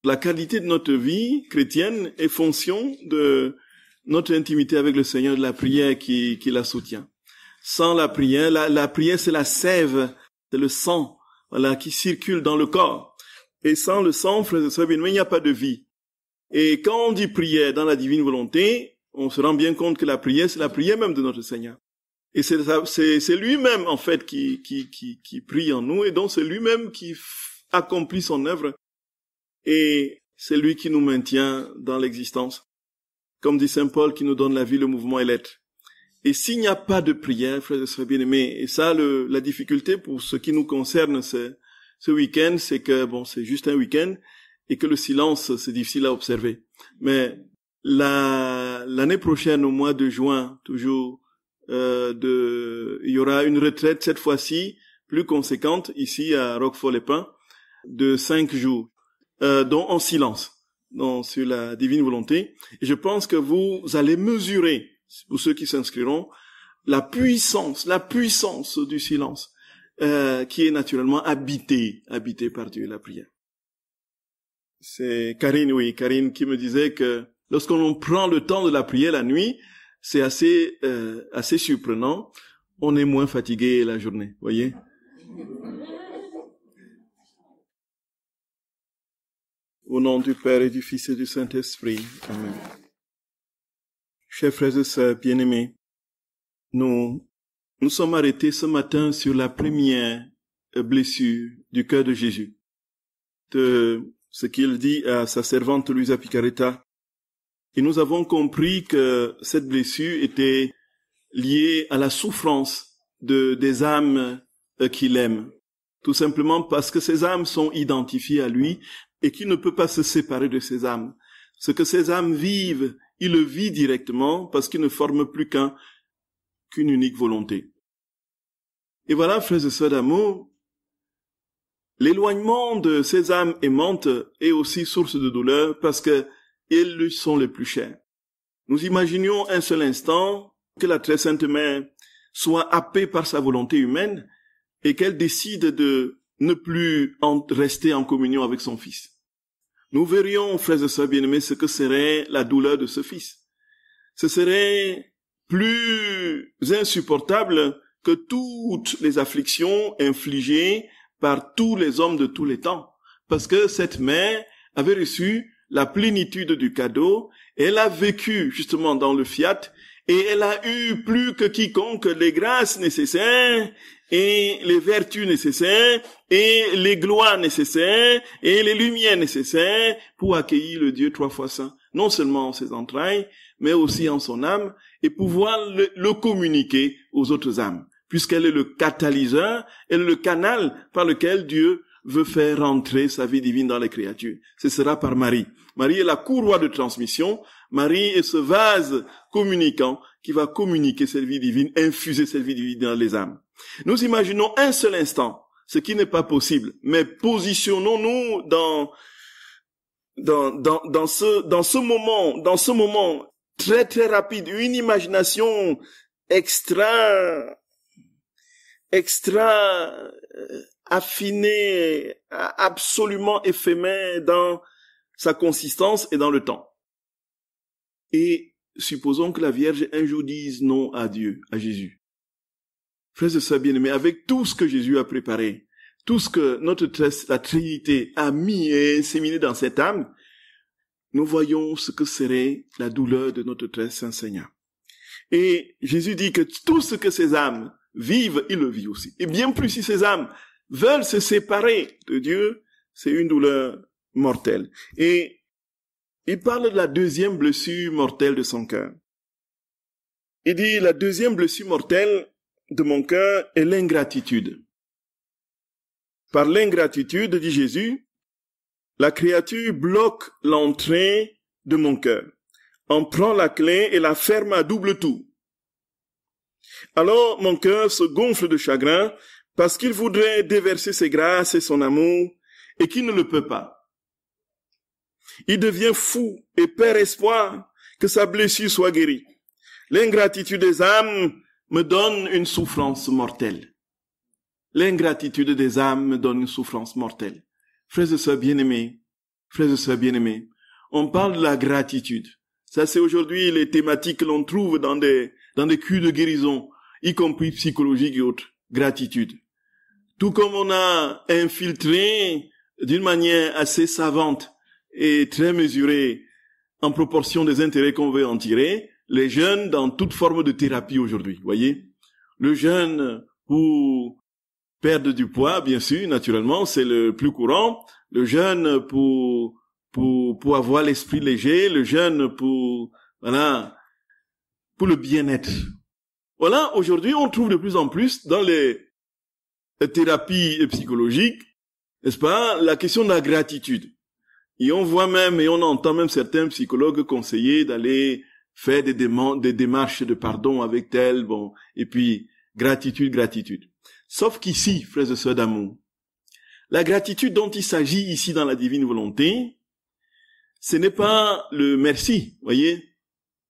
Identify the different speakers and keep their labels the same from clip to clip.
Speaker 1: La qualité de notre vie chrétienne est fonction de notre intimité avec le Seigneur, de la prière qui la soutient. Sans la prière, la prière c'est la sève, c'est le sang, voilà, qui circule dans le corps. Et sans le sang, frères et sœurs bien-aimés, il n'y a pas de vie. Et quand on dit prière dans la divine volonté, on se rend bien compte que la prière, c'est la prière même de notre Seigneur. Et c'est lui-même, en fait, qui prie en nous, et donc c'est lui-même qui accomplit son œuvre. Et c'est lui qui nous maintient dans l'existence. Comme dit Saint Paul, qui nous donne la vie, le mouvement et l'être. Et s'il n'y a pas de prière, frères et sœurs bien-aimés, et ça, la difficulté pour ce qui nous concerne ce week-end, c'est que, bon, c'est juste un week-end, et que le silence, c'est difficile à observer. Mais l'année prochaine, au mois de juin, toujours, il y aura une retraite, cette fois-ci, plus conséquente, ici à Roquefort-les-Pins, de 5 jours, dont en silence, sur la divine volonté. Et je pense que vous allez mesurer, pour ceux qui s'inscriront, la puissance du silence, qui est naturellement habité par Dieu, la prière. C'est Karine qui me disait que lorsqu'on prend le temps de la prière la nuit, c'est assez surprenant. On est moins fatigué la journée, voyez. Au nom du Père et du Fils et du Saint-Esprit. Amen. Chers frères et sœurs bien-aimés, nous sommes arrêtés ce matin sur la première blessure du cœur de Jésus, de ce qu'il dit à sa servante Luisa Picaretta. Et nous avons compris que cette blessure était liée à la souffrance des âmes qu'il aime. Tout simplement parce que ces âmes sont identifiées à lui et qu'il ne peut pas se séparer de ces âmes. Ce que ces âmes vivent, il le vit directement parce qu'il ne forme plus qu'une unique volonté. Et voilà, frères et sœurs d'amour, l'éloignement de ces âmes aimantes est aussi source de douleur parce que ils lui sont les plus chers. Nous imaginions un seul instant que la très sainte mère soit happée par sa volonté humaine et qu'elle décide de ne plus rester en communion avec son fils. Nous verrions, frères et sœurs bien-aimés, ce que serait la douleur de ce fils. Ce serait plus insupportable que toutes les afflictions infligées par tous les hommes de tous les temps. Parce que cette mère avait reçu la plénitude du cadeau, et elle a vécu justement dans le fiat, et elle a eu plus que quiconque les grâces nécessaires, et les vertus nécessaires, et les gloires nécessaires, et les lumières nécessaires pour accueillir le Dieu 3 fois saint, non seulement en ses entrailles, mais aussi en son âme, et pouvoir le communiquer aux autres âmes, puisqu'elle est le catalyseur, elle est le canal par lequel Dieu veut faire rentrer sa vie divine dans les créatures. Ce sera par Marie. Marie est la courroie de transmission. Marie est ce vase communicant qui va communiquer cette vie divine, infuser cette vie divine dans les âmes. Nous imaginons un seul instant, ce qui n'est pas possible, mais positionnons-nous dans ce moment très très rapide, une imagination extra affiné, absolument éphémère dans sa consistance et dans le temps. Et supposons que la Vierge un jour dise non à Dieu, à Jésus. Frères et sœurs bien-aimés, avec tout ce que Jésus a préparé, tout ce que la Trinité a mis et inséminé dans cette âme, nous voyons ce que serait la douleur de notre très saint Seigneur. Et Jésus dit que tout ce que ces âmes vivent, il le vit aussi. Et bien plus si ces âmes veulent se séparer de Dieu, c'est une douleur mortelle. Et il parle de la deuxième blessure mortelle de son cœur. Il dit, la deuxième blessure mortelle de mon cœur est l'ingratitude. Par l'ingratitude, dit Jésus, la créature bloque l'entrée de mon cœur, en prend la clé et la ferme à double tour. Alors mon cœur se gonfle de chagrin parce qu'il voudrait déverser ses grâces et son amour et qu'il ne le peut pas. Il devient fou et perd espoir que sa blessure soit guérie. L'ingratitude des âmes me donne une souffrance mortelle. L'ingratitude des âmes me donne une souffrance mortelle. Frères et sœurs bien-aimés, frères et sœurs bien-aimés, on parle de la gratitude. Ça, c'est aujourd'hui les thématiques que l'on trouve dans des cures de guérison, y compris psychologiques et autres. Gratitude. Tout comme on a infiltré d'une manière assez savante et très mesurée en proportion des intérêts qu'on veut en tirer, les jeunes dans toute forme de thérapie aujourd'hui, voyez. Le jeûne pour perdre du poids, bien sûr, naturellement, c'est le plus courant. Le jeûne pour avoir l'esprit léger, le jeûne pour le bien-être. Voilà, aujourd'hui, on trouve de plus en plus dans les thérapies psychologiques, n'est-ce pas, la question de la gratitude. Et on voit même, et on entend même certains psychologues conseiller d'aller faire des démarches de pardon avec tel, bon, et puis, gratitude. Sauf qu'ici, frères et sœurs d'amour, la gratitude dont il s'agit ici dans la divine volonté, ce n'est pas le merci, voyez,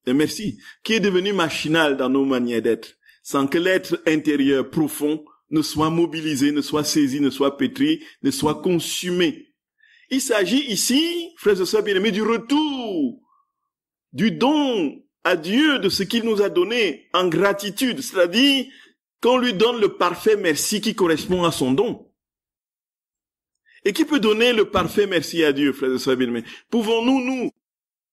Speaker 1: le merci, qui est devenu machinal dans nos manières d'être, sans que l'être intérieur profond ne soit mobilisé, ne soit saisi, ne soit pétri, ne soit consumé. Il s'agit ici, frères et sœurs bien-aimés, du retour, du don à Dieu de ce qu'il nous a donné en gratitude, c'est-à-dire qu'on lui donne le parfait merci qui correspond à son don. Et qui peut donner le parfait merci à Dieu, frères et sœurs bien-aimés? Pouvons-nous, nous,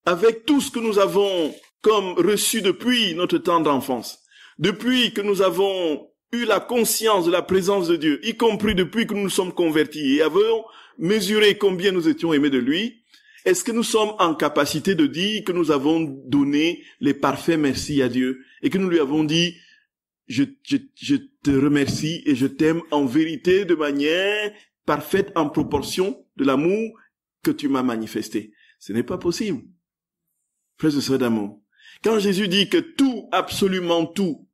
Speaker 1: avec tout ce que nous avons comme reçu depuis notre temps d'enfance, depuis que nous avons eu la conscience de la présence de Dieu, y compris depuis que nous nous sommes convertis et avons mesuré combien nous étions aimés de lui, est-ce que nous sommes en capacité de dire que nous avons donné les parfaits merci à Dieu et que nous lui avons dit je te remercie et je t'aime en vérité de manière parfaite en proportion de l'amour que tu m'as manifesté? Ce n'est pas possible. Frères et sœurs d'amour, quand Jésus dit que tout, absolument tout,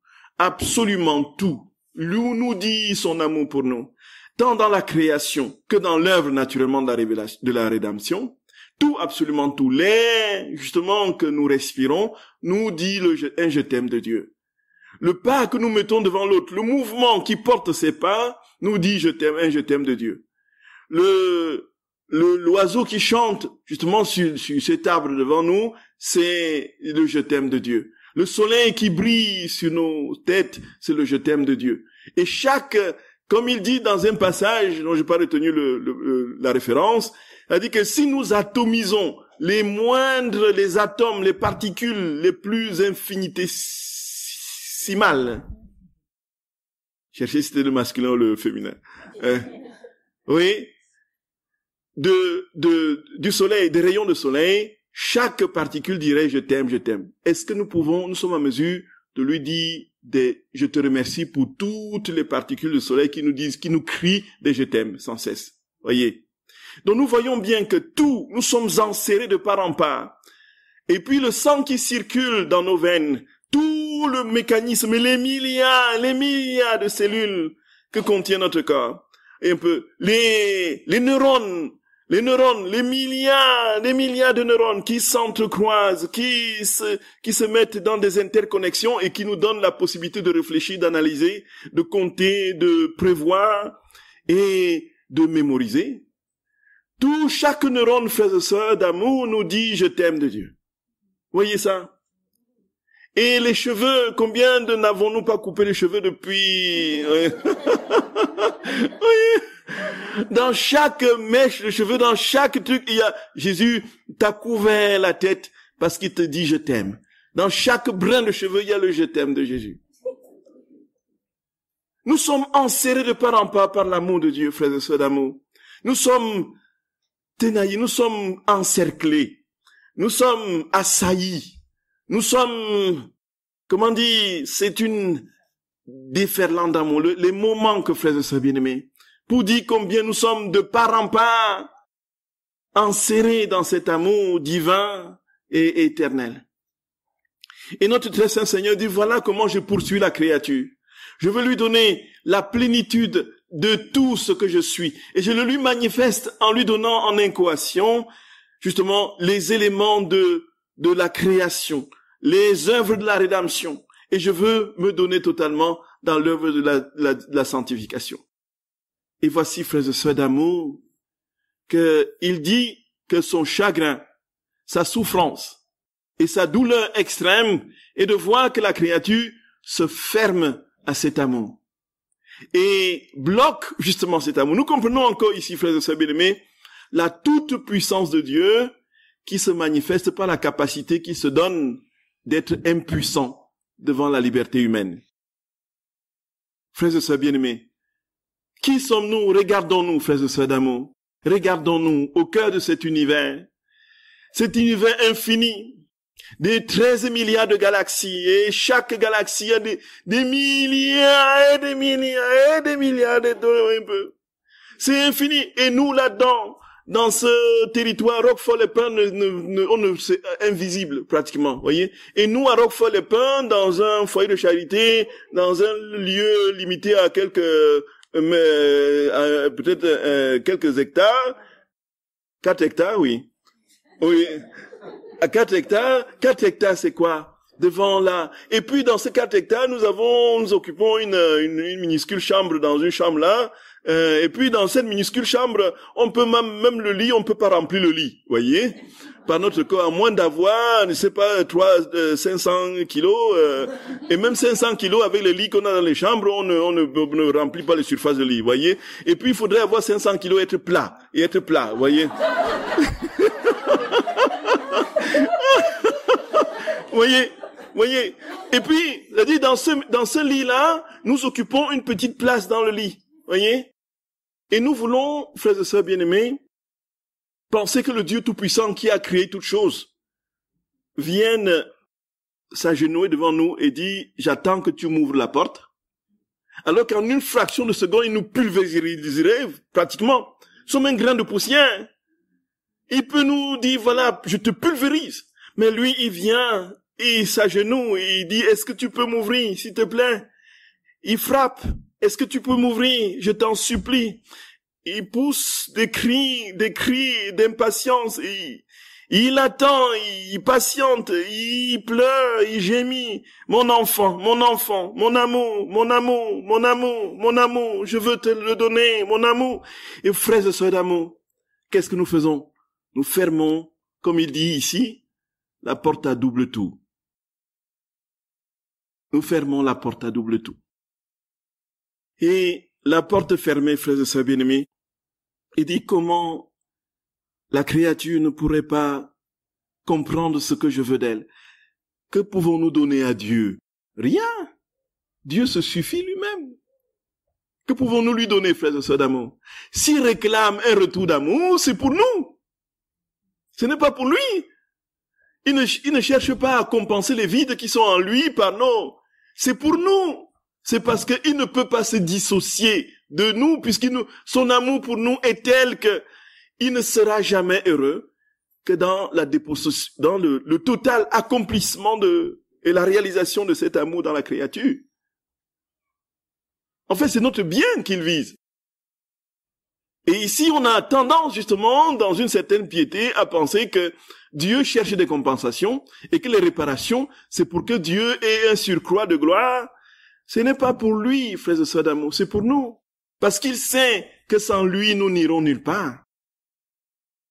Speaker 1: nous dit son amour pour nous, tant dans la création que dans l'œuvre naturellement de la rédemption, tout, absolument tout, l'air justement que nous respirons, nous dit un je t'aime de Dieu. Le pas que nous mettons devant l'autre, le mouvement qui porte ces pas, nous dit je t'aime, un je t'aime de Dieu. L'oiseau qui chante justement sur cet arbre devant nous, c'est le je t'aime de Dieu. Le soleil qui brille sur nos têtes, c'est le je t'aime de Dieu. Et comme il dit dans un passage dont je n'ai pas retenu la référence, il dit que si nous atomisons les atomes, les particules les plus infinitésimales, cherchez si c'était le masculin ou le féminin, oui, du soleil, des rayons de soleil, chaque particule dirait je t'aime, je t'aime. Est-ce que nous sommes en mesure de lui dire je te remercie pour toutes les particules de soleil qui nous crient des je t'aime sans cesse? Voyez. Donc nous voyons bien que nous sommes enserrés de part en part. Et puis le sang qui circule dans nos veines, tout le mécanisme, les milliards de cellules que contient notre corps, et un peu, les neurones, les milliards de neurones qui s'entrecroisent, qui se mettent dans des interconnexions et qui nous donnent la possibilité de réfléchir, d'analyser, de compter, de prévoir et de mémoriser. Chaque neurone, frères et sœurs d'amour, nous dit je t'aime de Dieu. Voyez ça? Et les cheveux, combien n'avons-nous pas coupé les cheveux depuis? Voyez? Dans chaque mèche de cheveux, dans chaque truc, Jésus t'a couvert la tête parce qu'il te dit je t'aime. Dans chaque brin de cheveux, il y a le je t'aime de Jésus. Nous sommes enserrés de part en part par l'amour de Dieu, frères et sœurs d'amour. Nous sommes tenaillés, nous sommes encerclés, nous sommes assaillis, nous sommes, c'est une déferlante d'amour. Les moments que, frères et sœurs bien-aimés, pour dire combien nous sommes de part en part enserrés dans cet amour divin et éternel. Et notre très saint Seigneur dit, voilà comment je poursuis la créature. Je veux lui donner la plénitude de tout ce que je suis. Et je le lui manifeste en lui donnant en incoation, justement, les éléments de la création, les œuvres de la rédemption. Et je veux me donner totalement dans l'œuvre de la sanctification. Et voici, frères et sœurs d'amour, qu'il dit que son chagrin, sa souffrance et sa douleur extrême est de voir que la créature se ferme à cet amour et bloque justement cet amour. Nous comprenons encore ici, frères et sœurs bien-aimés, la toute-puissance de Dieu qui se manifeste par la capacité qui se donne d'être impuissant devant la liberté humaine. Frères et sœurs bien-aimés, qui sommes-nous? Regardons-nous, frères et sœurs d'amour. Regardons-nous au cœur de cet univers infini, des 13 milliards de galaxies, et chaque galaxie a des milliards et des milliards et des milliards de... C'est infini, et nous là-dedans, dans ce territoire, Roquefort-les-Pins, c'est invisible pratiquement, voyez. Et nous, à Roquefort-les-Pins, dans un foyer de charité, dans un lieu limité à peut-être quelques hectares, 4 hectares, oui. Oui. À 4 hectares, c'est quoi? Devant là. Et puis, dans ces 4 hectares, nous occupons une minuscule chambre dans une chambre là. Et puis, dans cette minuscule chambre, on peut même le lit, on peut pas remplir le lit. Voyez? Par notre corps, à moins d'avoir, je sais pas, 500 kilos, et même 500 kilos avec les lits qu'on a dans les chambres, on ne remplit pas les surfaces de lit, voyez. Et puis, il faudrait avoir 500 kilos et être plat, voyez. voyez. Et puis, c'est-à-dire, dans ce lit-là, nous occupons une petite place dans le lit, voyez. Et nous voulons, frères et sœurs bien-aimés, penser que le Dieu Tout-Puissant qui a créé toutes choses vienne s'agenouiller devant nous et dit, j'attends que tu m'ouvres la porte. Alors qu'en une fraction de seconde, il nous pulvériserait pratiquement. Nous sommes un grain de poussière. Il peut nous dire, voilà, je te pulvérise. Mais lui, il vient, il s'agenouille, et il dit, est-ce que tu peux m'ouvrir, s'il te plaît? Il frappe. Est-ce que tu peux m'ouvrir? Je t'en supplie. Il pousse des cris d'impatience. Il attend, il patiente, il pleure, il gémit. Mon enfant, mon amour, je veux te le donner, mon amour. Et frères et sœurs d'amour, qu'est-ce que nous faisons? Nous fermons, comme il dit ici, la porte à double tour. Nous fermons la porte à double tour. Et la porte fermée, frères et sœurs bien-aimés, il dit comment la créature ne pourrait pas comprendre ce que je veux d'elle. Que pouvons-nous donner à Dieu? Rien. Dieu se suffit lui-même. Que pouvons-nous lui donner, frères et sœurs d'amour? S'il réclame un retour d'amour, c'est pour nous. Ce n'est pas pour lui. Il ne cherche pas à compenser les vides qui sont en lui par non. C'est pour nous. C'est parce qu'il ne peut pas se dissocier de nous, son amour pour nous est tel que il ne sera jamais heureux que dans dans le total accomplissement et la réalisation de cet amour dans la créature. En fait, c'est notre bien qu'il vise. Et ici, on a tendance, justement, dans une certaine piété, à penser que Dieu cherche des compensations et que les réparations, c'est pour que Dieu ait un surcroît de gloire. Ce n'est pas pour lui, frères et sœurs d'amour, c'est pour nous. Parce qu'il sait que sans lui, nous n'irons nulle part.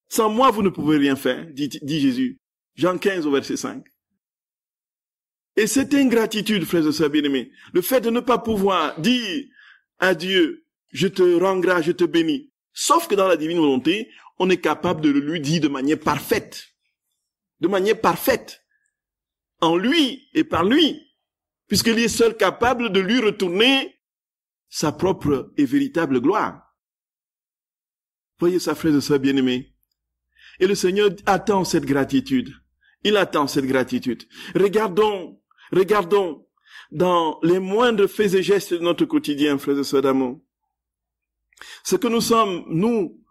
Speaker 1: Sans moi, vous ne pouvez rien faire, dit Jésus. Jean 15 au verset 5. Et cette ingratitude, frères et sœurs bien-aimés, le fait de ne pas pouvoir dire à Dieu, je te rends grâce, je te bénis. Sauf que dans la divine volonté, on est capable de le lui dire de manière parfaite. De manière parfaite. En lui et par lui. Puisqu'il est seul capable de lui retourner sa propre et véritable gloire. Voyez ça, frères et sœurs bien-aimés. Et le Seigneur attend cette gratitude. Il attend cette gratitude. Regardons dans les moindres faits et gestes de notre quotidien, frères et sœurs d'amour. Ce que nous sommes, nous,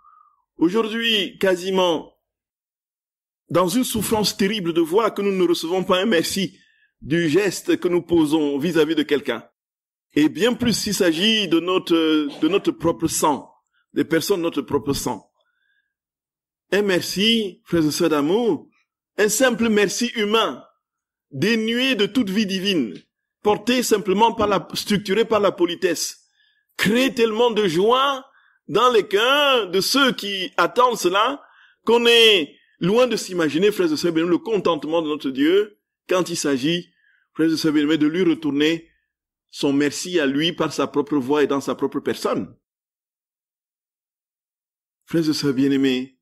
Speaker 1: aujourd'hui, quasiment, dans une souffrance terrible de voir que nous ne recevons pas un merci du geste que nous posons vis-à-vis de quelqu'un. Et bien plus s'il s'agit de notre propre sang, des personnes de notre propre sang. Un merci, frères et sœurs d'amour, un simple merci humain, dénué de toute vie divine, structuré par la politesse, crée tellement de joie dans les cœurs de ceux qui attendent cela, qu'on est loin de s'imaginer, frères et sœurs bien-aimés, le contentement de notre Dieu quand il s'agit, frères et sœurs bien-aimés, de lui retourner son merci à lui par sa propre voix et dans sa propre personne. Frères et sœurs bien-aimés,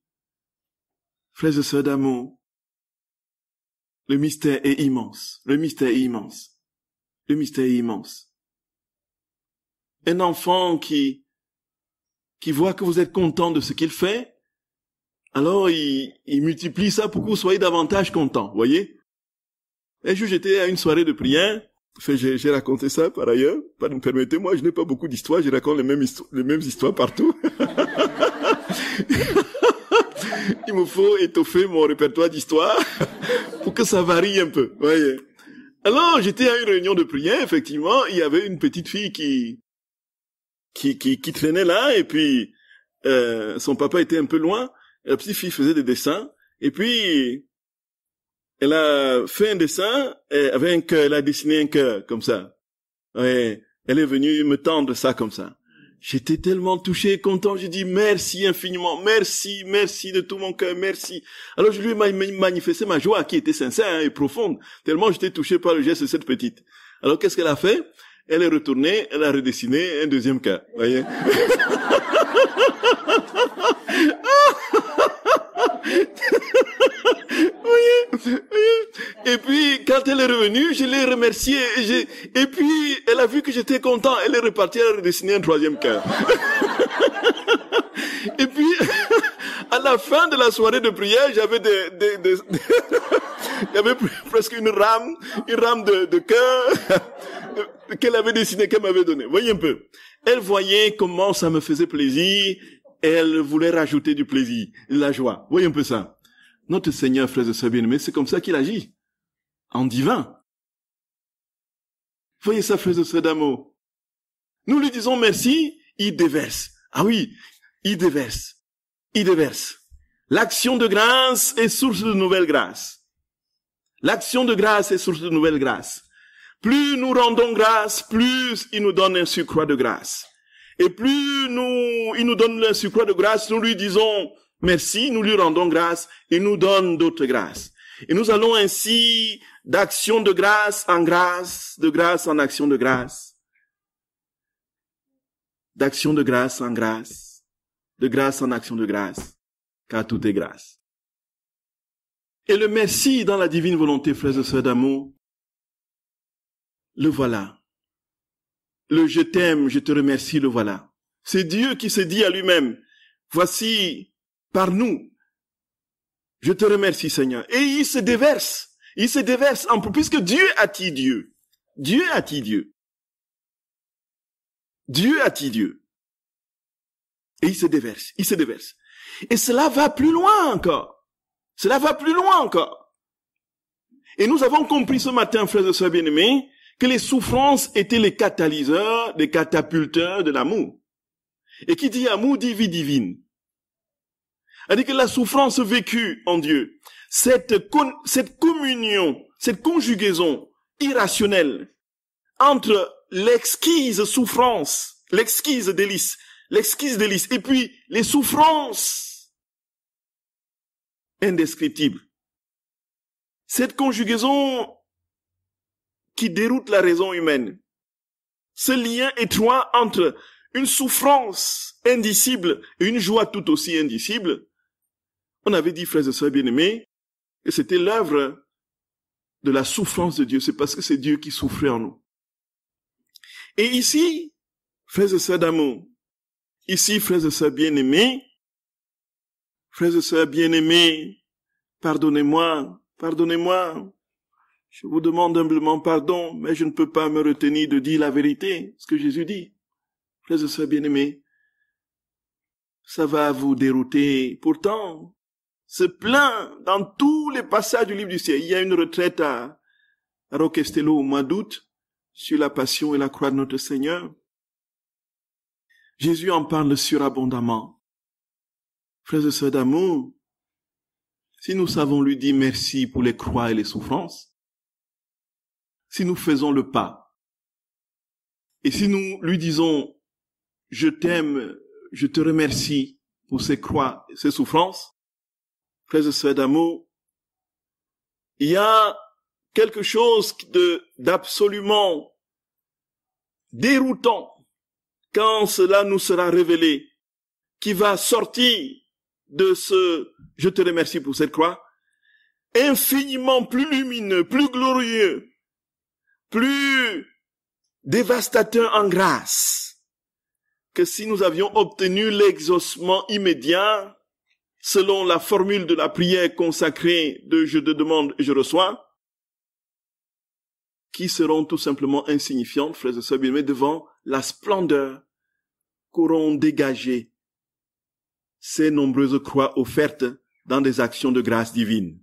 Speaker 1: frères et sœurs d'amour, le mystère est immense. Le mystère est immense. Le mystère est immense. Un enfant qui voit que vous êtes content de ce qu'il fait, alors il multiplie ça pour que vous soyez davantage content, voyez. Un jour, j'étais à une soirée de prière. Enfin, j'ai raconté ça par ailleurs. Permettez-moi, je n'ai pas beaucoup d'histoires, je raconte les mêmes histoires partout. Il me faut étoffer mon répertoire d'histoires pour que ça varie un peu, voyez. Alors, j'étais à une réunion de prière, effectivement, il y avait une petite fille qui traînait là, et puis son papa était un peu loin. La petite fille faisait des dessins, et puis elle a fait un dessin, avec elle a dessiné un cœur, comme ça. Ouais, elle est venue me tendre ça comme ça. J'étais tellement touché, content, j'ai dit merci infiniment, merci de tout mon cœur, merci. Alors je lui ai manifesté ma joie qui était sincère et profonde, tellement j'étais touché par le geste de cette petite. Alors qu'est-ce qu'elle a fait? Elle est retournée, elle a redessiné un deuxième cœur, voyez. Voyez. Et puis, quand elle est revenue, je l'ai remerciée. Et puis, elle a vu que j'étais content. Elle est repartie, elle a redessiné un troisième cœur. Et puis, à la fin de la soirée de prière, j'avais il y avait presque une rame de cœur qu'elle avait dessiné, qu'elle m'avait donné. Voyez un peu. Elle voyait comment ça me faisait plaisir. Elle voulait rajouter du plaisir, de la joie. Voyez un peu ça. Notre Seigneur, frères et sœurs bien-aimés, c'est comme ça qu'il agit. En divin. Voyez ça, frères et sœurs d'amour. Nous lui disons merci, il déverse. Ah oui, il déverse. Il déverse. L'action de grâce est source de nouvelles grâces. L'action de grâce est source de nouvelles grâces. Plus nous rendons grâce, plus il nous donne un surcroît de grâce. Et plus il nous donne un surcroît de grâce, nous lui disons merci, nous lui rendons grâce, il nous donne d'autres grâces. Et nous allons ainsi d'action de grâce en grâce, de grâce en action de grâce, d'action de grâce en grâce, de grâce en action de grâce, car tout est grâce. Et le merci dans la divine volonté, frères et sœurs d'amour, le voilà. Le je t'aime, je te remercie, le voilà. C'est Dieu qui se dit à lui-même, voici, par nous, je te remercie Seigneur. Et il se déverse en peu, puisque Dieu attire Dieu. Dieu attire Dieu. Dieu attire Dieu. Et il se déverse. Et cela va plus loin encore. Et nous avons compris ce matin, frères et sœurs bien-aimés, que les souffrances étaient les catalyseurs, les catapulteurs de l'amour. Et qui dit amour dit vie divine. C'est-à-dire que la souffrance vécue en Dieu, cette communion, cette conjugaison irrationnelle entre l'exquise souffrance, l'exquise délice, et puis les souffrances indescriptibles. Cette conjugaison qui déroute la raison humaine. Ce lien étroit entre une souffrance indicible et une joie tout aussi indicible. On avait dit, frères et sœurs bien-aimés, que c'était l'œuvre de la souffrance de Dieu. C'est parce que c'est Dieu qui souffrait en nous. Et ici, frères et sœurs d'amour, ici, frères et sœurs bien-aimés, pardonnez-moi, je vous demande humblement pardon, mais je ne peux pas me retenir de dire la vérité, ce que Jésus dit. Frères et sœurs bien-aimés, ça va vous dérouter. Pourtant, c'est plein dans tous les passages du livre du ciel. Il y a une retraite à Roquestello au mois d'août sur la passion et la croix de notre Seigneur. Jésus en parle surabondamment. Frères et sœurs d'amour, si nous savons lui dire merci pour les croix et les souffrances, si nous faisons le pas, et si nous lui disons « Je t'aime, je te remercie pour ces croix, ces souffrances », frères et sœurs d'amour, il y a quelque chose d'absolument déroutant quand cela nous sera révélé, qui va sortir de ce « je te remercie pour cette croix », infiniment plus lumineux, plus glorieux, plus dévastateur en grâce, que si nous avions obtenu l'exaucement immédiat, selon la formule de la prière consacrée de « je te demande et je reçois », qui seront tout simplement insignifiantes, frères et sœurs bien-aimés, devant la splendeur qu'auront dégagé ces nombreuses croix offertes dans des actions de grâce divine.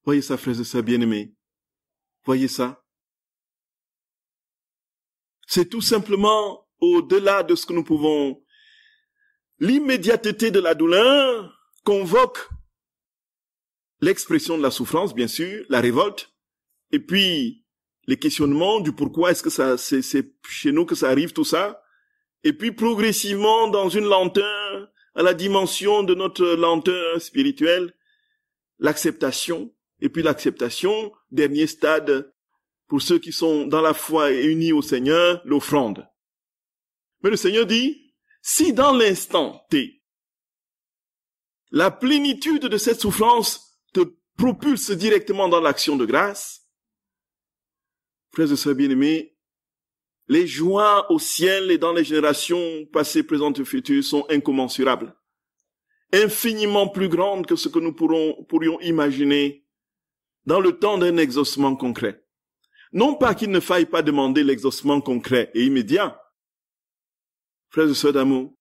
Speaker 1: Voyez ça, frères et sœurs bien-aimés. Voyez ça. C'est tout simplement au-delà de ce que nous pouvons. L'immédiateté de la douleur convoque l'expression de la souffrance, bien sûr, la révolte, et puis les questionnements du pourquoi est-ce que c'est chez nous que ça arrive tout ça, et puis progressivement dans une lenteur, à la dimension de notre lenteur spirituelle, l'acceptation, et puis l'acceptation, dernier stade, pour ceux qui sont dans la foi et unis au Seigneur, l'offrande. Mais le Seigneur dit, si dans l'instant T, la plénitude de cette souffrance te propulse directement dans l'action de grâce, frères et sœurs bien-aimés, les joies au ciel et dans les générations passées, présentes et futures sont incommensurables, infiniment plus grandes que ce que nous pourrions imaginer dans le temps d'un exaucement concret. Non pas qu'il ne faille pas demander l'exaucement concret et immédiat. Frères et sœurs d'amour,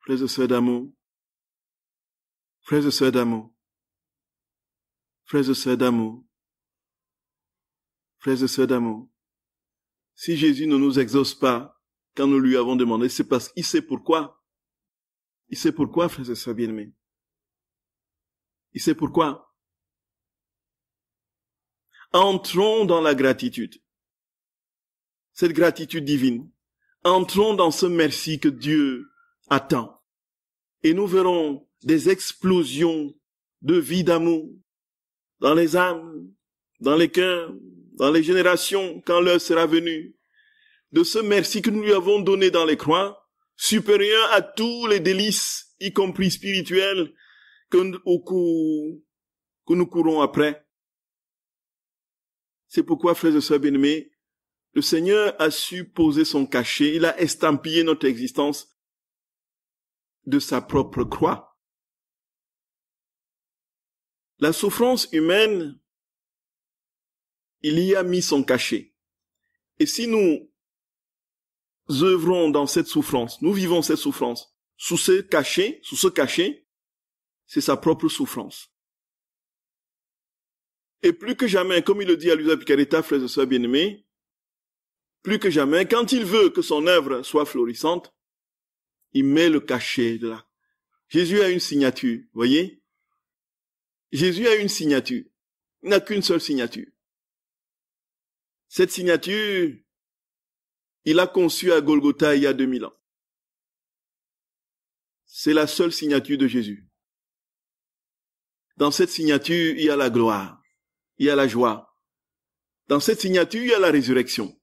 Speaker 1: frères et sœurs d'amour, frères et sœurs d'amour, frères et sœurs d'amour, frères et sœurs d'amour, si Jésus ne nous exauce pas quand nous lui avons demandé, c'est parce qu'il sait pourquoi. Il sait pourquoi, frères et sœurs bien-aimés. Il sait pourquoi. Entrons dans la gratitude. Cette gratitude divine. Entrons dans ce merci que Dieu attend. Et nous verrons des explosions de vie d'amour dans les âmes, dans les cœurs, dans les générations, quand l'heure sera venue, de ce merci que nous lui avons donné dans les croix, supérieur à tous les délices, y compris spirituels, que nous courons après. C'est pourquoi, frères et sœurs bien-aimés, le Seigneur a su poser son cachet, il a estampillé notre existence de sa propre croix. La souffrance humaine, il y a mis son cachet. Et si nous œuvrons dans cette souffrance, nous vivons cette souffrance, sous ce cachet, c'est sa propre souffrance. Et plus que jamais, comme il le dit à Luisa Picaretta, frères et sœurs bien-aimés, plus que jamais, quand il veut que son œuvre soit florissante, il met le cachet de là. Jésus a une signature, voyez? Jésus a une signature. Il n'a qu'une seule signature. Cette signature, il l'a conçue à Golgotha il y a 2000 ans. C'est la seule signature de Jésus. Dans cette signature, il y a la gloire. Il y a la joie. Dans cette signature, il y a la résurrection.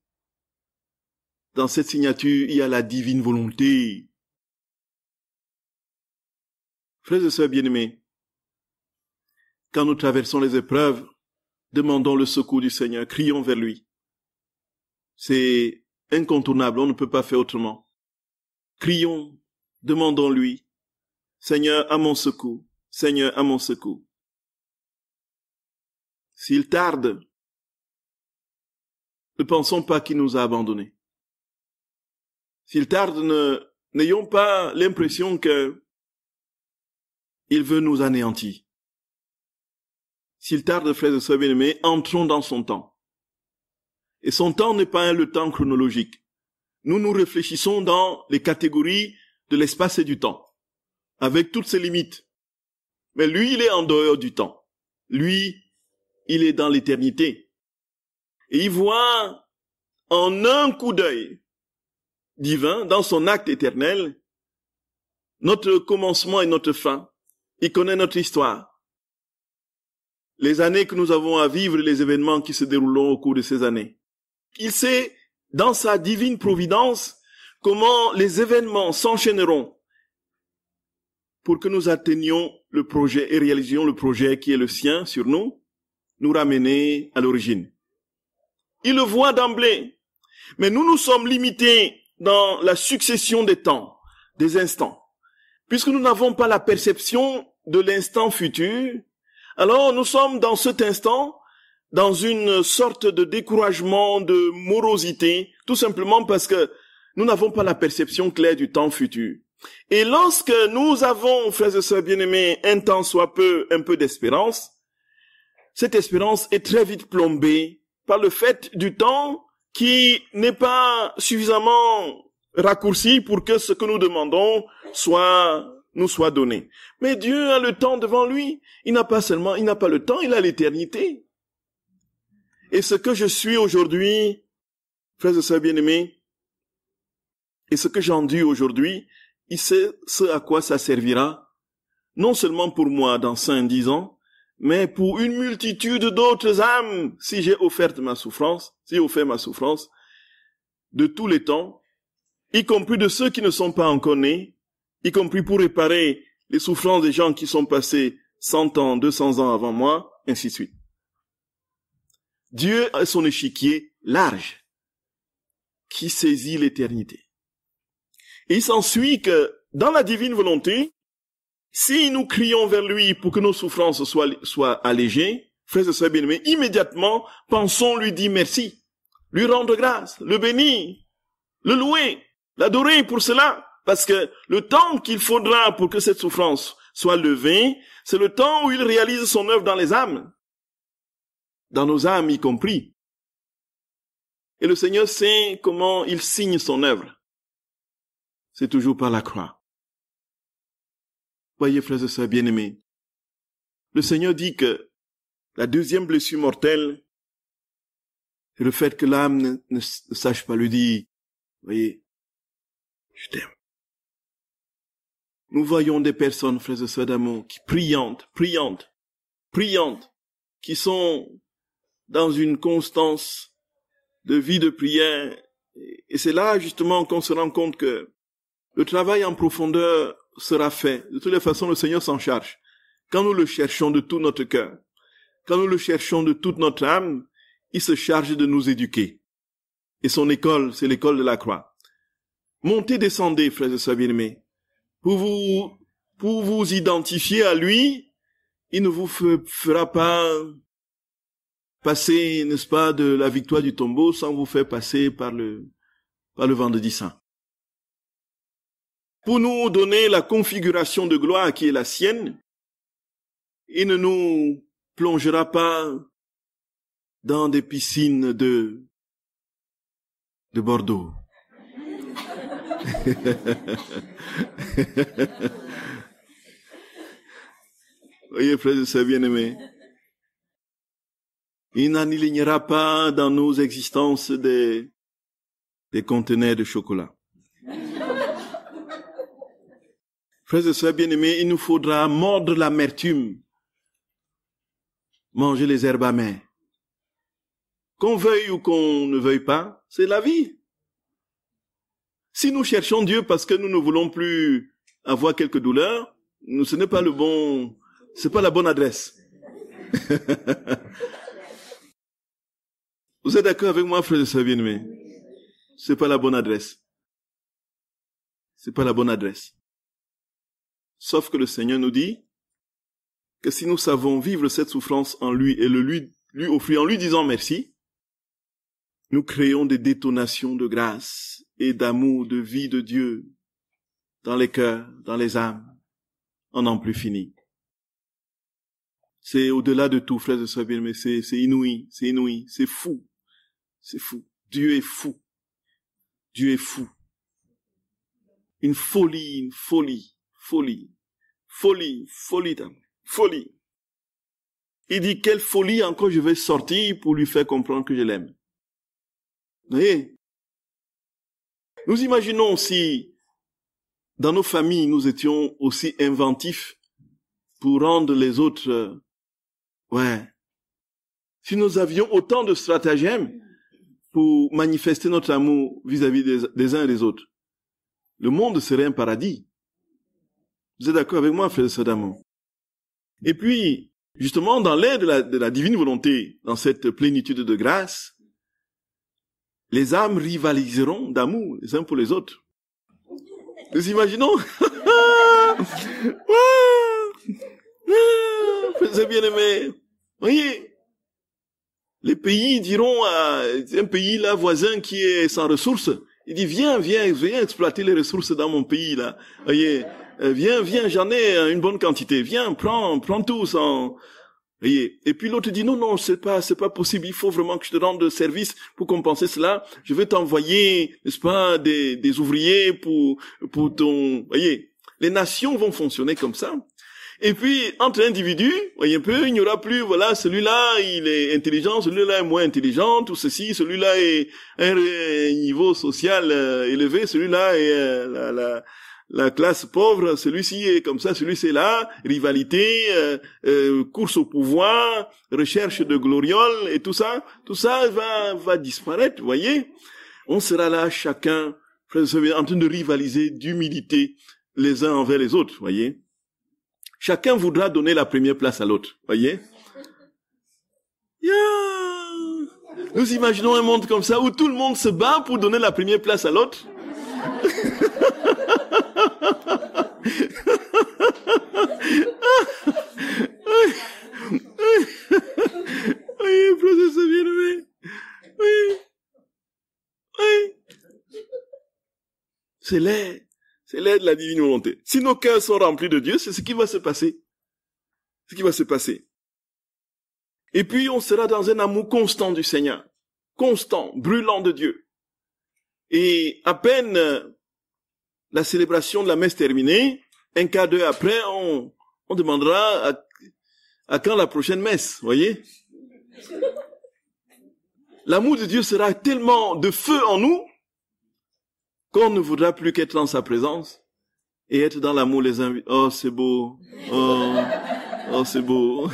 Speaker 1: Dans cette signature, il y a la divine volonté. Frères et sœurs bien-aimés, quand nous traversons les épreuves, demandons le secours du Seigneur, crions vers lui. C'est incontournable, on ne peut pas faire autrement. Crions, demandons-lui, Seigneur, à mon secours, Seigneur, à mon secours. S'il tarde, ne pensons pas qu'il nous a abandonnés. S'il tarde, n'ayons pas l'impression que il veut nous anéantir. S'il tarde, frères et sœurs bien-aimés, entrons dans son temps. Et son temps n'est pas le temps chronologique. Nous réfléchissons dans les catégories de l'espace et du temps, avec toutes ses limites. Mais lui, il est en dehors du temps. Lui, il est dans l'éternité. Et il voit en un coup d'œil divin, dans son acte éternel, notre commencement et notre fin. Il connaît notre histoire. Les années que nous avons à vivre, les événements qui se dérouleront au cours de ces années. Il sait, dans sa divine providence, comment les événements s'enchaîneront pour que nous atteignions le projet et réalisions le projet qui est le sien sur nous ramener à l'origine. Il le voit d'emblée. Mais nous sommes limités dans la succession des temps, des instants. Puisque nous n'avons pas la perception de l'instant futur, alors nous sommes dans cet instant, dans une sorte de découragement, de morosité, tout simplement parce que nous n'avons pas la perception claire du temps futur. Et lorsque nous avons, frères et sœurs bien-aimés, un temps soit peu, un peu d'espérance, cette espérance est très vite plombée par le fait du temps qui n'est pas suffisamment raccourci pour que ce que nous demandons nous soit donné. Mais Dieu a le temps devant lui. Il n'a pas le temps, il a l'éternité. Et ce que je suis aujourd'hui, frères et sœurs bien-aimés, et ce que j'endure aujourd'hui, il sait ce à quoi ça servira, non seulement pour moi dans 5-10 ans, mais pour une multitude d'autres âmes, si j'ai offert ma souffrance, de tous les temps, y compris de ceux qui ne sont pas encore nés, y compris pour réparer les souffrances des gens qui sont passés 100 ans, 200 ans avant moi, ainsi de suite. Dieu a son échiquier large, qui saisit l'éternité. Et il s'ensuit que, dans la divine volonté, si nous crions vers lui pour que nos souffrances soient allégées, frères et sœurs bien-aimés, immédiatement, pensons lui dire merci, lui rendre grâce, le bénir, le louer, l'adorer pour cela, parce que le temps qu'il faudra pour que cette souffrance soit levée, c'est le temps où il réalise son œuvre dans les âmes, dans nos âmes y compris. Et le Seigneur sait comment il signe son œuvre. C'est toujours par la croix. Voyez, frères et sœurs bien-aimés, le Seigneur dit que la deuxième blessure mortelle, c'est le fait que l'âme ne sache pas lui dire, voyez, je t'aime. Nous voyons des personnes, frères et sœurs d'amour, qui priantes, qui sont dans une constance de vie de prière. Et c'est là, justement, qu'on se rend compte que le travail en profondeur sera fait. De toutes les façons, le Seigneur s'en charge. Quand nous le cherchons de tout notre cœur, quand nous le cherchons de toute notre âme, il se charge de nous éduquer. Et son école, c'est l'école de la croix. Montez, descendez, frères et sœurs bien-aimés. Pour vous identifier à lui, il ne vous fera pas passer, n'est-ce pas, de la victoire du tombeau sans vous faire passer par le vendredi saint. Pour nous donner la configuration de gloire qui est la sienne, il ne nous plongera pas dans des piscines de Bordeaux. Voyez, frères et sœurs bien-aimés, il n'alignera pas dans nos existences des conteneurs de chocolat. Frères et sœurs bien-aimés, il nous faudra mordre l'amertume, manger les herbes amères. Qu'on veuille ou qu'on ne veuille pas, c'est la vie. Si nous cherchons Dieu parce que nous ne voulons plus avoir quelques douleurs, ce n'est pas c'est pas la bonne adresse. Vous êtes d'accord avec moi, frères et sœurs bien-aimés? C'est pas la bonne adresse. C'est pas la bonne adresse. Sauf que le Seigneur nous dit que si nous savons vivre cette souffrance en lui et lui offrir en lui disant merci, nous créons des détonations de grâce et d'amour, de vie de Dieu dans les cœurs, dans les âmes, en n'en plus fini. C'est au-delà de tout, frères et sœurs bien-aimés, c'est inouï, c'est fou. C'est fou. Dieu est fou. Dieu est fou. Une folie d'amour. Folie. Il dit, quelle folie encore je vais sortir pour lui faire comprendre que je l'aime. Vous voyez? Nous imaginons si dans nos familles, nous étions aussi inventifs pour rendre les autres, si nous avions autant de stratagèmes pour manifester notre amour vis-à-vis des uns et des autres, le monde serait un paradis. Vous êtes d'accord avec moi, frères et sœurs d'amour? Et puis, justement, dans l'aide de la divine volonté, dans cette plénitude de grâce, les âmes rivaliseront d'amour les uns pour les autres. Nous imaginons? Frères bien-aimés, voyez, les pays diront à un pays là voisin qui est sans ressources, il dit viens exploiter les ressources dans mon pays là. Voyez, viens, j'en ai une bonne quantité. Viens, prends tout sans. Voyez. Et puis l'autre dit non, c'est pas possible. Il faut vraiment que je te rende service pour compenser cela. Je vais t'envoyer, n'est-ce pas, des ouvriers pour ton. Voyez, les nations vont fonctionner comme ça. Et puis, entre individus, voyez un peu, il n'y aura plus, voilà, celui-là, il est intelligent, celui-là est moins intelligent, tout ceci, celui-là est un niveau social élevé, celui-là est la classe pauvre, celui-ci est comme ça, celui-ci est là, rivalité, course au pouvoir, recherche de glorioles, et tout ça va disparaître, voyez. On sera là, chacun, en train de rivaliser d'humilité les uns envers les autres, voyez. Chacun voudra donner la première place à l'autre, voyez. Nous imaginons un monde comme ça où tout le monde se bat pour donner la première place à l'autre. Oui, professeur bien-aimé. Oui. C'est l'aide de la divine volonté. Si nos cœurs sont remplis de Dieu, c'est ce qui va se passer. Et puis, on sera dans un amour constant du Seigneur. Constant, brûlant de Dieu. Et à peine la célébration de la messe terminée, un quart d'heure après, on demandera à quand la prochaine messe, voyez? L'amour de Dieu sera tellement de feu en nous qu'on ne voudra plus qu'être dans sa présence et être dans l'amour les uns. Oh, c'est beau. Oh, c'est beau.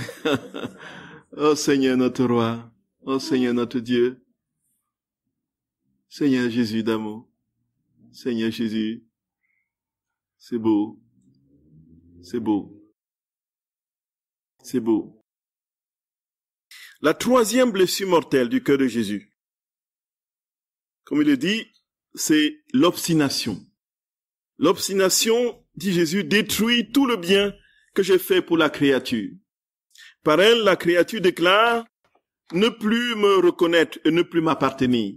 Speaker 1: Oh, Seigneur notre roi. Oh, Seigneur notre Dieu. Seigneur Jésus d'amour. Seigneur Jésus. C'est beau. C'est beau. C'est beau. La troisième blessure mortelle du cœur de Jésus, comme il le dit, c'est l'obstination. L'obstination, dit Jésus, détruit tout le bien que j'ai fait pour la créature. Par elle, la créature déclare ne plus me reconnaître et ne plus m'appartenir.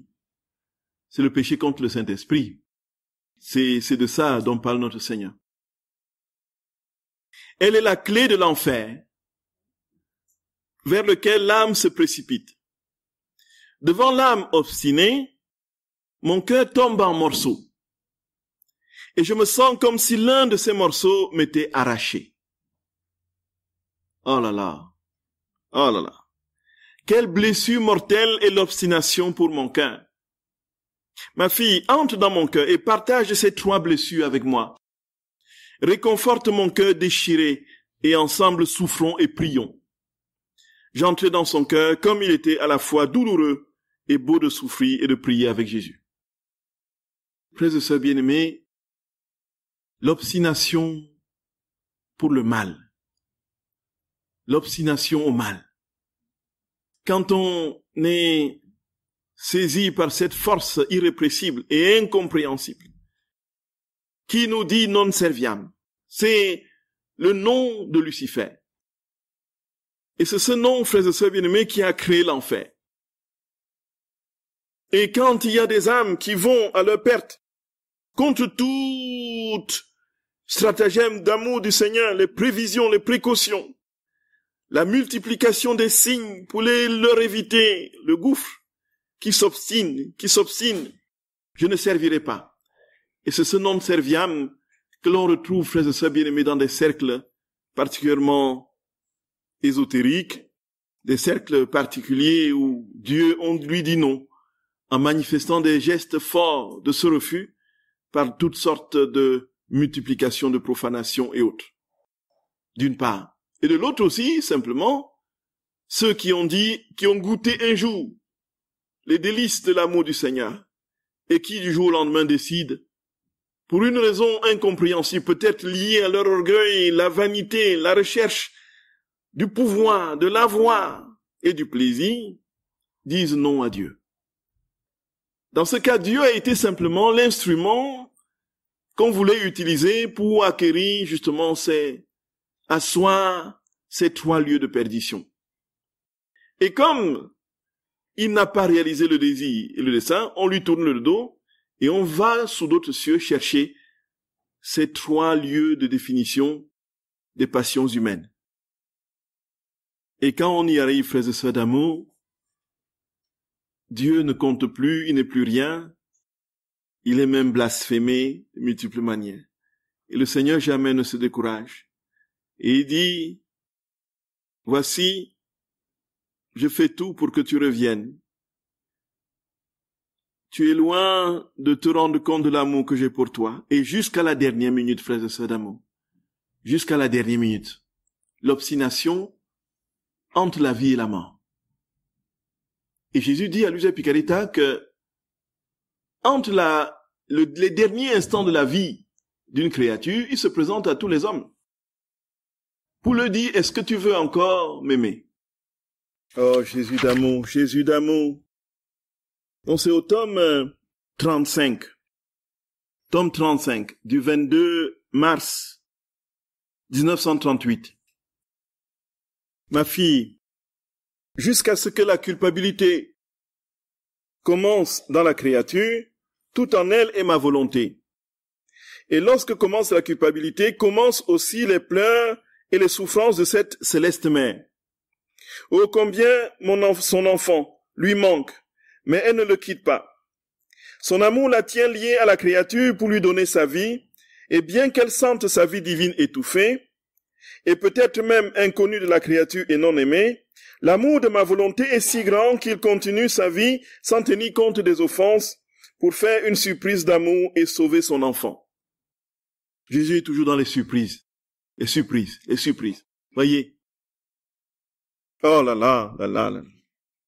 Speaker 1: C'est le péché contre le Saint-Esprit. C'est de ça dont parle notre Seigneur. Elle est la clé de l'enfer vers lequel l'âme se précipite. Devant l'âme obstinée, mon cœur tombe en morceaux. Et je me sens comme si l'un de ces morceaux m'était arraché. Oh là là. Oh là là. Quelle blessure mortelle est l'obstination pour mon cœur. Ma fille, entre dans mon cœur et partage ces trois blessures avec moi. Réconforte mon cœur déchiré et ensemble souffrons et prions. J'entrais dans son cœur comme il était à la fois douloureux et beau de souffrir et de prier avec Jésus. Frères et sœurs bien-aimés, l'obstination pour le mal. L'obstination au mal. Quand on est saisi par cette force irrépressible et incompréhensible qui nous dit non serviam, c'est le nom de Lucifer. Et c'est ce nom, frères et sœurs bien-aimés, qui a créé l'enfer. Et quand il y a des âmes qui vont à leur perte, contre toute stratagème d'amour du Seigneur, les prévisions, les précautions, la multiplication des signes pour leur éviter le gouffre, qui s'obstine, je ne servirai pas. Et c'est ce nom serviam que l'on retrouve, frères et sœurs bien-aimés, dans des cercles particulièrement ésotériques, des cercles particuliers où Dieu, on lui dit non, en manifestant des gestes forts de ce refus par toutes sortes de multiplication de profanation et autres. D'une part. Et de l'autre aussi, simplement, ceux qui ont goûté un jour les délices de l'amour du Seigneur et qui du jour au lendemain décident, pour une raison incompréhensible, peut-être liée à leur orgueil, la vanité, la recherche du pouvoir, de l'avoir et du plaisir, disent non à Dieu. Dans ce cas, Dieu a été simplement l'instrument qu'on voulait utiliser pour acquérir justement asseoir ces 3 lieux de perdition. Et comme il n'a pas réalisé le désir et le dessein, on lui tourne le dos et on va sous d'autres cieux chercher ces 3 lieux de définition des passions humaines. Et quand on y arrive, frères et sœurs d'amour, Dieu ne compte plus, il n'est plus rien, il est même blasphémé de multiples manières. Et le Seigneur jamais ne se décourage. Et il dit, voici, je fais tout pour que tu reviennes. Tu es loin de te rendre compte de l'amour que j'ai pour toi. Et jusqu'à la dernière minute, frères et sœurs d'amour, jusqu'à la dernière minute, l'obstination entre la vie et la mort. Et Jésus dit à Luisa Picarita que entre les derniers instants de la vie d'une créature, il se présente à tous les hommes pour leur dire, est-ce que tu veux encore m'aimer? Oh, Jésus d'amour, Jésus d'amour. Donc c'est au tome 35, du 22 mars 1938. Ma fille, jusqu'à ce que la culpabilité commence dans la créature, tout en elle est ma volonté. Et lorsque commence la culpabilité, commencent aussi les pleurs et les souffrances de cette céleste mère. Oh, combien son enfant lui manque, mais elle ne le quitte pas. Son amour la tient liée à la créature pour lui donner sa vie, et bien qu'elle sente sa vie divine étouffée, et peut-être même inconnue de la créature et non aimée, l'amour de ma volonté est si grand qu'il continue sa vie sans tenir compte des offenses pour faire une surprise d'amour et sauver son enfant. Jésus est toujours dans les surprises, les surprises. Voyez. Oh là là, là là, là.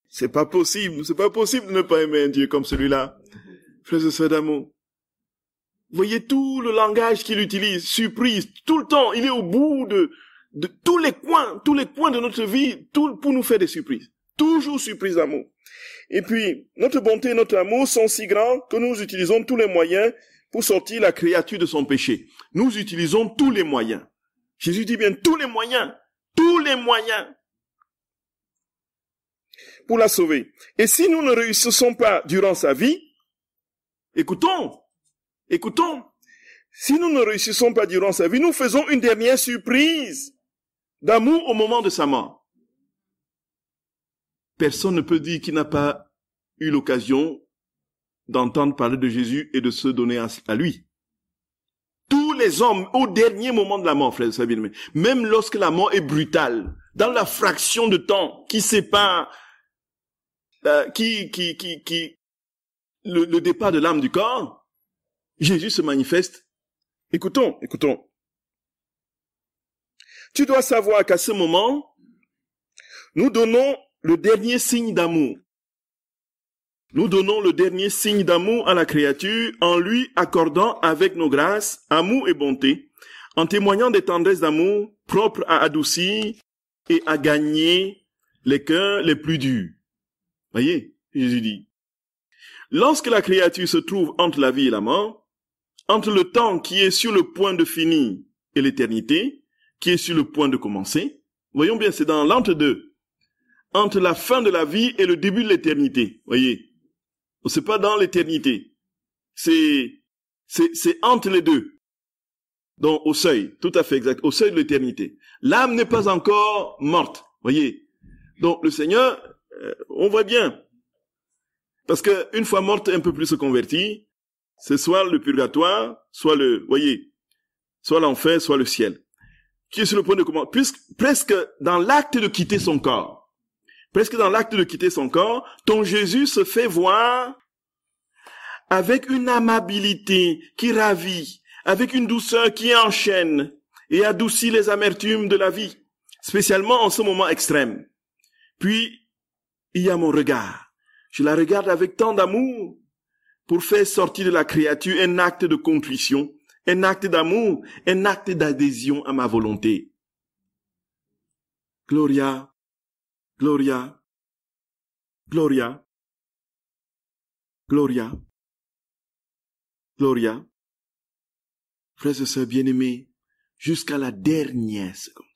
Speaker 1: C'est pas possible de ne pas aimer un Dieu comme celui-là. Frères et sœurs d'amour. Voyez tout le langage qu'il utilise, surprise, tout le temps, il est au bout de tous les coins de notre vie, pour nous faire des surprises. Toujours surprise d'amour. Et puis, notre bonté et notre amour sont si grands que nous utilisons tous les moyens pour sortir la créature de son péché. Nous utilisons tous les moyens. Jésus dit bien tous les moyens pour la sauver. Et si nous ne réussissons pas durant sa vie, écoutons, si nous ne réussissons pas durant sa vie, nous faisons une dernière surprise d'amour au moment de sa mort. Personne ne peut dire qu'il n'a pas eu l'occasion d'entendre parler de Jésus et de se donner à lui. Tous les hommes, au dernier moment de la mort, frères et sœurs bien-aimés, même lorsque la mort est brutale, dans la fraction de temps qui sépare le départ de l'âme du corps, Jésus se manifeste. Écoutons. Tu dois savoir qu'à ce moment, nous donnons le dernier signe d'amour. Nous donnons le dernier signe d'amour à la créature en lui accordant avec nos grâces, amour et bonté, en témoignant des tendresses d'amour propres à adoucir et à gagner les cœurs les plus durs. Voyez, Jésus dit. Lorsque la créature se trouve entre la vie et la mort, entre le temps qui est sur le point de finir et l'éternité, qui est sur le point de commencer, voyons bien, c'est dans l'entre-deux, entre la fin de la vie et le début de l'éternité, voyez. C'est pas dans l'éternité. C'est entre les deux. Donc, au seuil. Tout à fait exact. Au seuil de l'éternité. L'âme n'est pas encore morte. Voyez. Donc, le Seigneur, on voit bien. Parce que, une fois morte, un peu plus se convertit, c'est soit le purgatoire, soit soit l'enfer, soit le ciel. Qui est sur le point de commencer. Presque dans l'acte de quitter son corps. Ton Jésus se fait voir avec une amabilité qui ravit, avec une douceur qui enchaîne et adoucit les amertumes de la vie, spécialement en ce moment extrême. Puis, il y a mon regard. Je la regarde avec tant d'amour pour faire sortir de la créature un acte de contrition, un acte d'amour, un acte d'adhésion à ma volonté. Gloria, Gloria, Gloria, Gloria, Gloria. Frères et sœurs bien-aimés, jusqu'à la dernière seconde.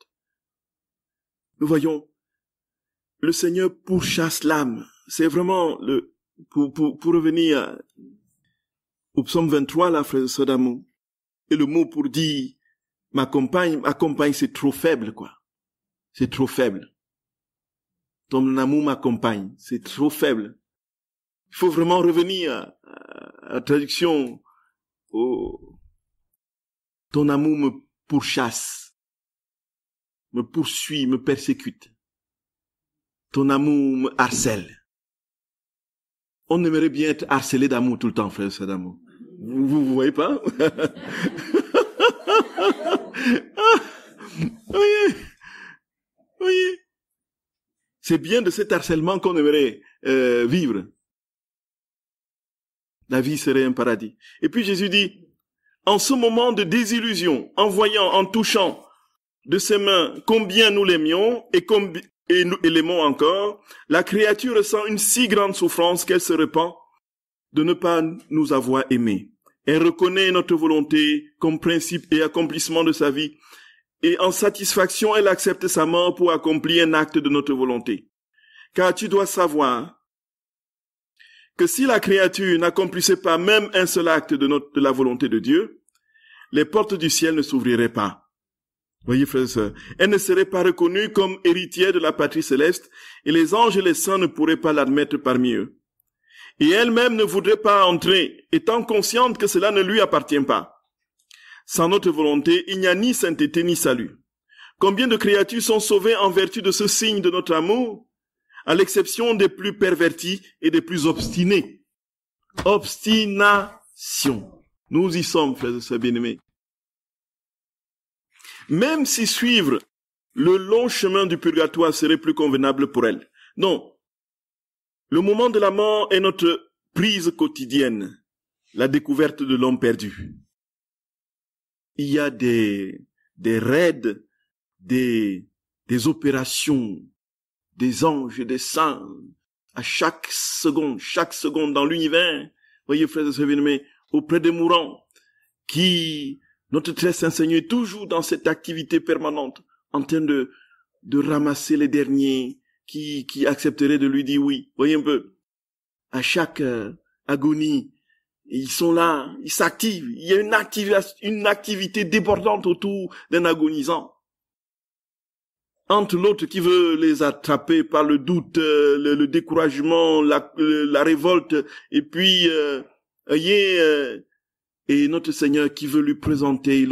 Speaker 1: Nous voyons, le Seigneur pourchasse l'âme. C'est vraiment pour revenir au psaume 23, là, frères et sœurs d'amour. Et le mot pour dire, ma compagne, c'est trop faible, quoi. C'est trop faible. Ton amour m'accompagne, c'est trop faible. Il faut vraiment revenir à la traduction ton amour me pourchasse, me poursuit, me persécute. Ton amour me harcèle. On aimerait bien être harcelé d'amour tout le temps, frère et sœur d'amour. Vous voyez pas? Voyez. C'est bien de cet harcèlement qu'on aimerait vivre. La vie serait un paradis. Et puis Jésus dit, en ce moment de désillusion, en voyant, en touchant de ses mains combien nous l'aimions et nous l'aimons encore, la créature ressent une si grande souffrance qu'elle se repent de ne pas nous avoir aimés. Elle reconnaît notre volonté comme principe et accomplissement de sa vie, et en satisfaction, elle accepte sa mort pour accomplir un acte de notre volonté. Car tu dois savoir que si la créature n'accomplissait pas même un seul acte de la volonté de Dieu, les portes du ciel ne s'ouvriraient pas. Voyez, frères et sœurs, elle ne serait pas reconnue comme héritière de la patrie céleste, et les anges et les saints ne pourraient pas l'admettre parmi eux. Et elle-même ne voudrait pas entrer, étant consciente que cela ne lui appartient pas. Sans notre volonté, il n'y a ni sainteté ni salut. Combien de créatures sont sauvées en vertu de ce signe de notre amour, à l'exception des plus pervertis et des plus obstinés. Obstination. Nous y sommes, frères et sœurs bien-aimés. Même si suivre le long chemin du purgatoire serait plus convenable pour elle. Non. Le moment de la mort est notre prise quotidienne, la découverte de l'homme perdu. Il y a des raids, des opérations, des anges, des saints, à chaque seconde dans l'univers, voyez frères et sœurs bien-aimés, auprès des mourants, qui, notre très saint Seigneur est toujours dans cette activité permanente, en train de ramasser les derniers qui accepteraient de lui dire oui. Voyez un peu, à chaque agonie, ils sont là, ils s'activent, il y a une activité débordante autour d'un agonisant. Entre l'autre qui veut les attraper par le doute, le découragement, la révolte, et puis et notre Seigneur qui veut leur présenter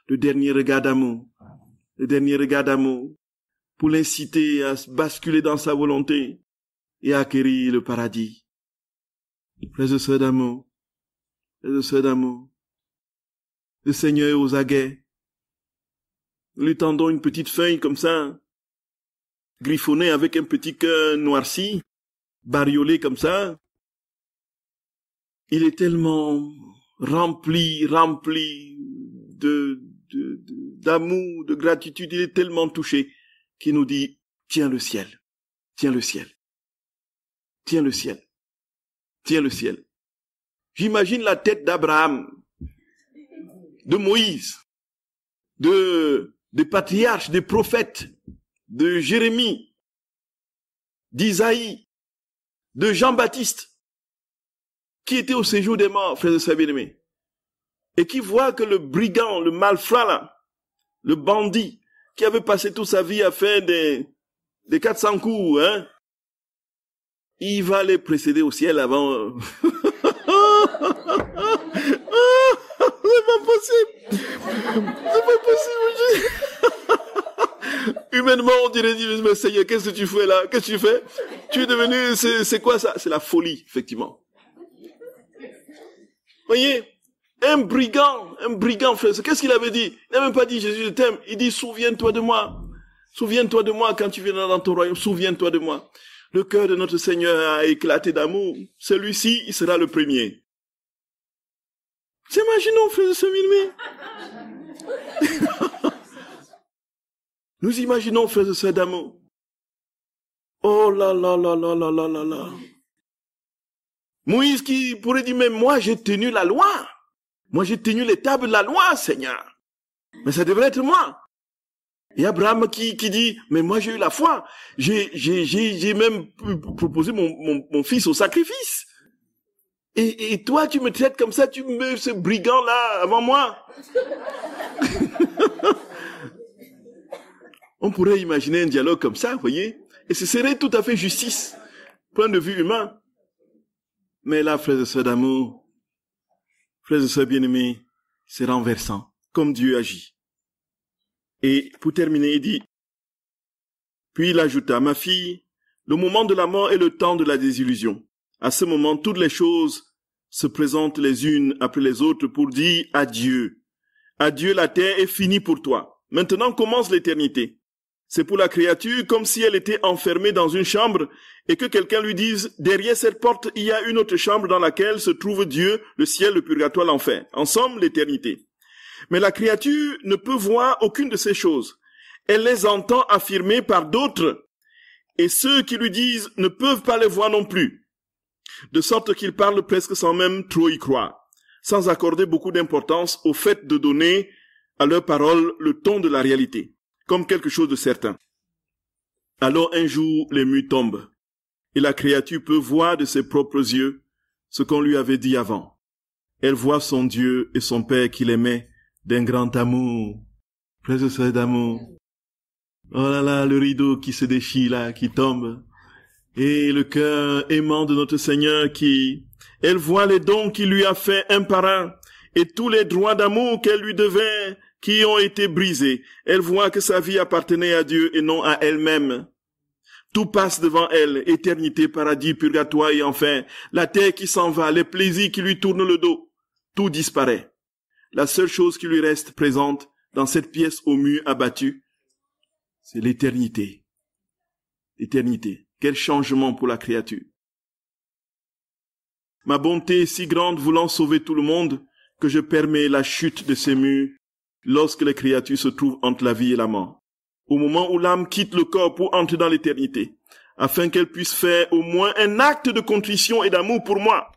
Speaker 1: le dernier regard d'amour, pour l'inciter à basculer dans sa volonté et à acquérir le paradis. Frères et sœurs d'amour, le Seigneur est aux aguets. Nous lui tendons une petite feuille comme ça, griffonnée avec un petit cœur noirci, bariolé comme ça. Il est tellement rempli d'amour, de gratitude, il est tellement touché qu'il nous dit, tiens le ciel, tiens le ciel, tiens le ciel, tiens le ciel. J'imagine la tête d'Abraham, de Moïse, des patriarches, des prophètes, de Jérémie, d'Isaïe, de Jean-Baptiste, qui était au séjour des morts, frères et sœurs bien-aimés, et qui voit que le brigand, le malfrat là, le bandit, qui avait passé toute sa vie à faire des 400 coups, hein, il va les précéder au ciel avant. C'est pas possible. C'est pas possible. Humainement, on dirait, mais Seigneur, qu'est-ce que tu fais là? Qu'est-ce que tu fais? Tu es devenu, c'est quoi ça? C'est la folie, effectivement. Voyez, Un brigand, frère. Qu'est-ce qu'il avait dit? Il n'a même pas dit Jésus, je t'aime. Il dit, souviens-toi de moi. Souviens-toi de moi quand tu viendras dans ton royaume. Souviens-toi de moi. Le cœur de notre Seigneur a éclaté d'amour. Celui-ci, il sera le premier. Imaginons, frère de ce bien-aimé. Nous imaginons, frères et sœurs d'amour. Oh là là là là là là là là. Moïse qui pourrait dire, mais moi j'ai tenu la loi. Moi j'ai tenu les tables de la loi, Seigneur. Mais ça devrait être moi. Et Abraham qui dit, mais moi j'ai eu la foi. J'ai même proposé mon fils au sacrifice. Et toi tu me traites comme ça, tu me mets ce brigand là avant moi. On pourrait imaginer un dialogue comme ça, vous voyez. Et ce serait tout à fait justice, point de vue humain. Mais là, frères et sœurs d'amour, frères et sœurs bien-aimés, c'est renversant, comme Dieu agit. Et pour terminer, il dit, puis il ajouta, ma fille, le moment de la mort est le temps de la désillusion. À ce moment, toutes les choses se présentent les unes après les autres pour dire adieu. Adieu, la terre est finie pour toi. Maintenant commence l'éternité. C'est pour la créature comme si elle était enfermée dans une chambre et que quelqu'un lui dise, derrière cette porte, il y a une autre chambre dans laquelle se trouve Dieu, le ciel, le purgatoire, l'enfer. Ensemble, l'éternité. Mais la créature ne peut voir aucune de ces choses. Elle les entend affirmées par d'autres et ceux qui lui disent ne peuvent pas les voir non plus. De sorte qu'ils parlent presque sans même trop y croire, sans accorder beaucoup d'importance au fait de donner à leurs paroles le ton de la réalité, comme quelque chose de certain. Alors un jour, les murs tombent, et la créature peut voir de ses propres yeux ce qu'on lui avait dit avant. Elle voit son Dieu et son Père qu'il aimait d'un grand amour, frères et sœurs d'amour. Oh là là, le rideau qui se déchire là, qui tombe, et le cœur aimant de notre Seigneur elle voit les dons qu'il lui a fait un par un, et tous les droits d'amour qu'elle lui devait, qui ont été brisés. Elle voit que sa vie appartenait à Dieu et non à elle-même. Tout passe devant elle, éternité, paradis, purgatoire et enfer. La terre qui s'en va, les plaisirs qui lui tournent le dos. Tout disparaît. La seule chose qui lui reste présente dans cette pièce au mur abattu, c'est l'éternité. L'éternité. Quel changement pour la créature. Ma bonté est si grande voulant sauver tout le monde que je permets la chute de ces murs lorsque les créatures se trouvent entre la vie et la mort, au moment où l'âme quitte le corps pour entrer dans l'éternité, afin qu'elle puisse faire au moins un acte de contrition et d'amour pour moi.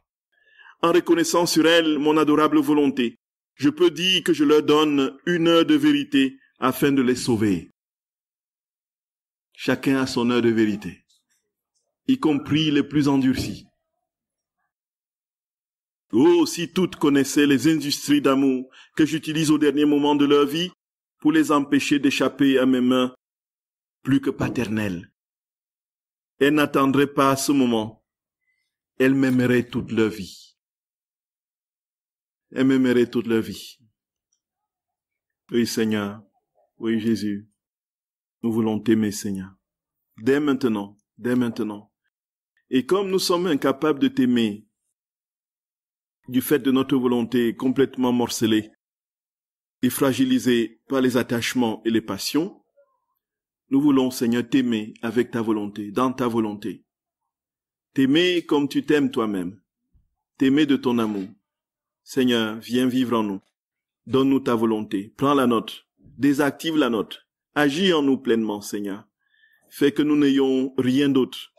Speaker 1: En reconnaissant sur elle mon adorable volonté, je peux dire que je leur donne une heure de vérité afin de les sauver. Chacun a son heure de vérité, y compris les plus endurcis. Oh, si toutes connaissaient les industries d'amour que j'utilise au dernier moment de leur vie pour les empêcher d'échapper à mes mains plus que paternelles. Elles n'attendraient pas ce moment. Elles m'aimeraient toute leur vie. Elles m'aimeraient toute leur vie. Oui, Seigneur. Oui, Jésus. Nous voulons t'aimer, Seigneur. Dès maintenant. Dès maintenant. Et comme nous sommes incapables de t'aimer, du fait de notre volonté complètement morcelée et fragilisée par les attachements et les passions, nous voulons, Seigneur, t'aimer avec ta volonté, dans ta volonté. T'aimer comme tu t'aimes toi-même. T'aimer de ton amour. Seigneur, viens vivre en nous. Donne-nous ta volonté. Prends la nôtre. Désactive la nôtre. Agis en nous pleinement, Seigneur. Fais que nous n'ayons rien d'autre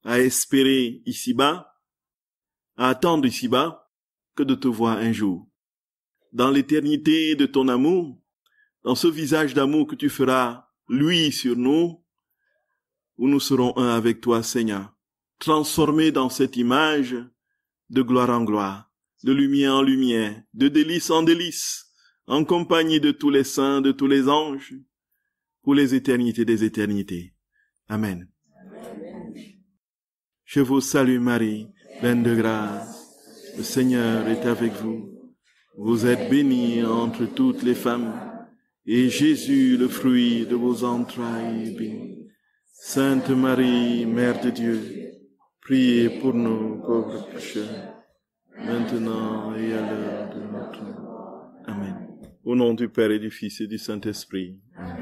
Speaker 1: à espérer ici-bas, à attendre ici-bas, que de te voir un jour. Dans l'éternité de ton amour, dans ce visage d'amour que tu feras luire sur nous, où nous serons un avec toi, Seigneur, transformés dans cette image de gloire en gloire, de lumière en lumière, de délice en délice, en compagnie de tous les saints, de tous les anges, pour les éternités des éternités. Amen. Amen. Je vous salue Marie, pleine de grâce. Le Seigneur est avec vous. Vous êtes bénie entre toutes les femmes, et Jésus, le fruit de vos entrailles, est béni. Sainte Marie, Mère de Dieu, priez pour nous pauvres pécheurs, maintenant et à l'heure de notre mort. Amen. Au nom du Père et du Fils et du Saint-Esprit. Amen.